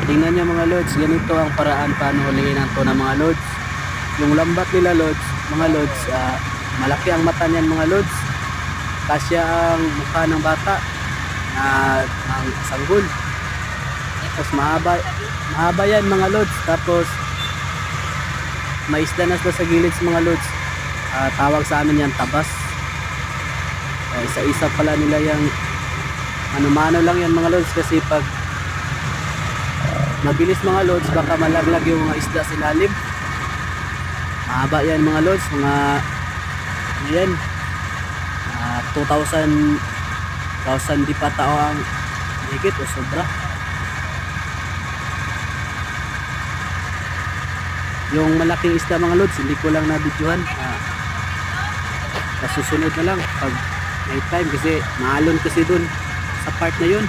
tingnan nyo mga lods, ganito ang paraan paano hulihin ang tuna mga lods. Yung lambat nila lods, mga lods, malaki ang mata niyan mga lods. Kasya ang mukha ng bata na ang sanggol. Tapos mahaba yan mga lods. Tapos may isda na sa gilid mga lods. Tawag sa amin yan tabas. Isa-isa pala nila yung ano-mano lang yan mga lods, kasi pag mabilis mga lods baka malaglag yung mga isda sa ilalim. Mahaba yan mga lods, mga yan 2,000 di pa tao ang higit o sobra. Yung malaking isda mga lods hindi ko lang nabidyohan, susunod na lang pag night time kasi maalon kasi dun sa part na yun.